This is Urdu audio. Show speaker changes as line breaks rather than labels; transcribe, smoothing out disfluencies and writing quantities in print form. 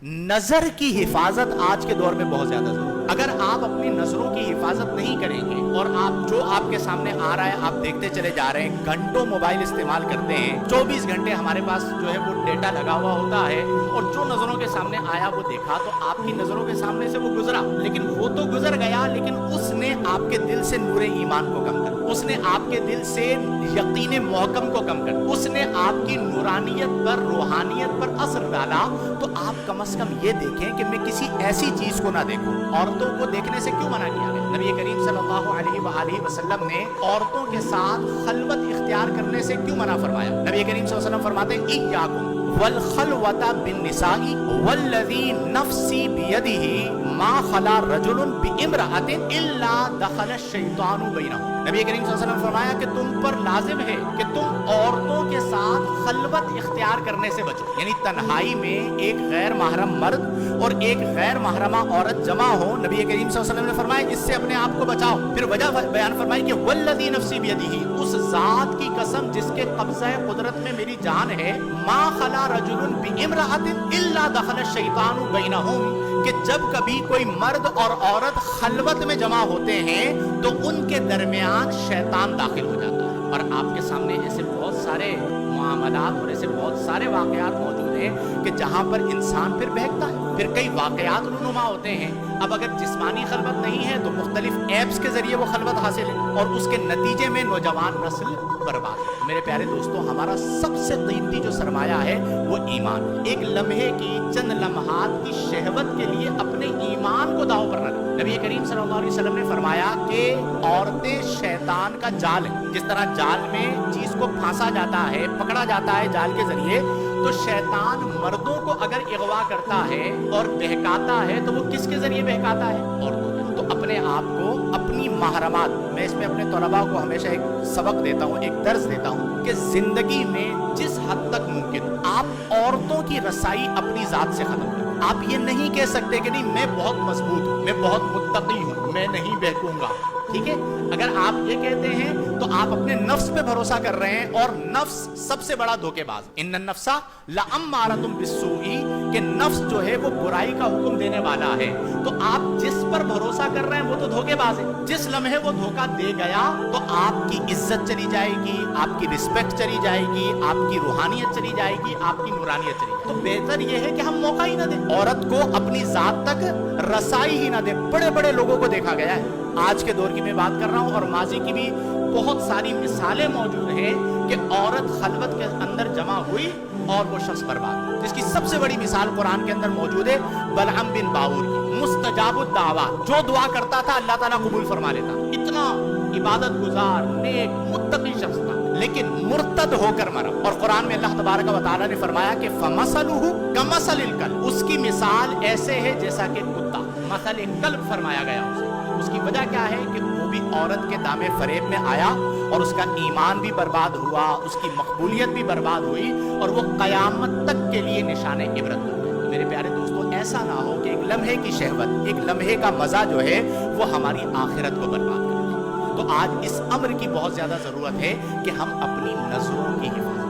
نظر کی حفاظت آج کے دور میں بہت زیادہ ضروری ہے۔ اگر آپ اپنی نظروں کی حفاظت نہیں کریں گے اور آپ جو آپ کے سامنے آ رہا ہے آپ دیکھتے چلے جا رہے ہیں، گھنٹوں موبائل استعمال کرتے ہیں، 24 گھنٹے ہمارے پاس جو ہے وہ ڈیٹا لگا ہوا ہوتا ہے، اور جو نظروں کے سامنے آیا وہ دیکھا تو آپ کی نظروں کے سامنے سے وہ گزرا، لیکن وہ تو گزر گیا، لیکن اس نے آپ کے دل سے نور ایمان کو کم کر، اس نے آپ کے دل سے یقین محکم کو کم کر، اس نے آپ کی نورانیت پر، روحانیت پر اثر ڈالا۔ تو آپ کم از کم یہ دیکھیں کہ میں کسی ایسی چیز کو نہ دیکھوں۔ عورتوں کو دیکھنے سے کیوں منع کیا گیا؟ نبی کریم صلی اللہ علیہ وآلہ وسلم نے عورتوں کے ساتھ خلوت اختیار کرنے سے کیوں منع فرمایا؟ نبی کریم صلی اللہ علیہ وسلم فرماتے ہیں ایاکم والخلوۃ بالنساء والذی نفسی بیدہ ما خلا رجل بامرأۃ الا دخل الشیطان بینہم۔ نبی کریم صلی اللہ علیہ وسلم فرمایا کہ تم پر لازم ہے کہ تم عورتوں کے ساتھ خلوت اختیار کرنے سے بچو، یعنی تنہائی میں ایک غیر محرم مرد اور ایک غیر محرمہ عورت جمع ہو۔ نبی کریم صلی اللہ علیہ وسلم نے فرمایا اس سے اپنے آپ کو بچاؤ۔ پھر وجہ بیان فرمائی کہ والذی نفسی بیدہ، اس ذات کی قسم جس کے قبضہ قدرت میں میری جان ہے، ما خلا رجل بامرأۃ الا دخل الشیطان بینہم، کہ جب کبھی کوئی مرد اور عورت خلوت میں جمع ہوتے ہیں تو ان کے درمیان شیطان داخل ہو جاتا ہے۔ اور آپ کے سامنے ایسے بہت سارے معاملات اور ایسے بہت سارے واقعات موجود ہیں کہ جہاں پر انسان پھر بہکتا ہے، پھر کئی واقعات رونما ہوتے ہیں۔ اب اگر جسمانی خلوت نہیں ہے تو مختلف ایپس کے ذریعے وہ خلوت حاصل ہے، اور اس کے نتیجے میں نوجوان نسل برباد ہے۔ میرے پیارے دوستوں، ہمارا سب سے قیمتی جو سرمایہ ہے وہ ایمان ہے۔ ایک لمحے کی، چند لمحات کی شہوت کے لیے اپنے ایمان کو داؤ پر نہ لو۔ نبی کریم صلی اللہ علیہ وسلم نے فرمایا کہ عورتیں شیطان کا جال ہیں۔ جس طرح جال میں چیز کو پھانسا جاتا ہے، پکڑا جاتا ہے جال کے ذریعے، تو شیطان مردوں کو اگر اغوا کرتا ہے اور بہکاتا ہے تو وہ کس کے ذریعے بہکاتا ہے؟ عورتوں کے۔ تو اپنے آپ کو، اپنی محرمات، میں اس میں اپنے طلباء کو ہمیشہ ایک سبق دیتا ہوں، ایک درس دیتا ہوں کہ زندگی میں جس حد تک ممکن آپ عورتوں کی رسائی اپنی ذات سے ختم کریں۔ آپ یہ نہیں کہہ سکتے کہ نہیں میں بہت مضبوط ہوں، میں بہت متقی ہوں، میں نہیں بہکوں گا، ٹھیک ہے؟ اگر آپ یہ کہتے ہیں تو آپ اپنے نفس پہ بھروسہ کر رہے ہیں، اور نفس سب سے بڑا دھوکے باز۔ ان النفس لامارۃ بالسوء، کہ نفس جو ہے وہ برائی کا حکم دینے والا ہے۔ تو آپ جس پر بھروسہ کر رہے ہیں وہ تو دھوکے باز ہے۔ جس لمحے وہ دھوکہ دے گیا تو آپ کی عزت چلی جائے گی، آپ کی رسپیکٹ چلی جائے گی، آپ کی روحانیت چلی جائے گی، آپ کی نورانیت چلی جائے گی۔ تو بہتر یہ ہے کہ ہم موقع ہی نہ دیں، عورت کو اپنی ذات تک رسائی ہی نہ دیں۔ بڑے بڑے لوگوں کو دیکھا گیا ہے، آج کے دور کی میں بات کر رہا ہوں، اور ماضی کی بھی بہت ساری مثالیں موجود ہیں کہ عورت خلوت کے اندر جمع ہوئی اور وہ شخص برباد۔ جس کی سب سے بڑی مثال قرآن کے اندر موجود ہے بلعم بن باور کی، مستجاب الدعوات، جو دعا کرتا تھا اللہ تعالیٰ قبول فرما لیتا، اتنا عبادت گزار، نیک، متقی شخص تھا، لیکن مرتد ہو کر مرا۔ اور قرآن میں اللہ تبارک و تعالیٰ نے فرمایا کہ فَمَثَلُهُ كَمَثَلِ الْكَلْبِ، اس کی مثال ایسے ہے جیسا کہ کتا، مثل کلب فرمایا گیا اسے۔ اس کی وجہ کیا ہے کہ وہ بھی عورت کے دامے فریب میں آیا اور اس کا ایمان بھی برباد ہوا، اس کی مقبولیت بھی برباد ہوئی، اور وہ قیامت تک کے لیے نشان عبرت بن گئے۔ تو میرے پیارے دوستوں، ایسا نہ ہو کہ ایک لمحے کی شہوت، ایک لمحے کا مزہ جو ہے وہ ہماری آخرت کو برباد کر دے۔ تو آج اس امر کی بہت زیادہ ضرورت ہے کہ ہم اپنی نظروں کی حفاظت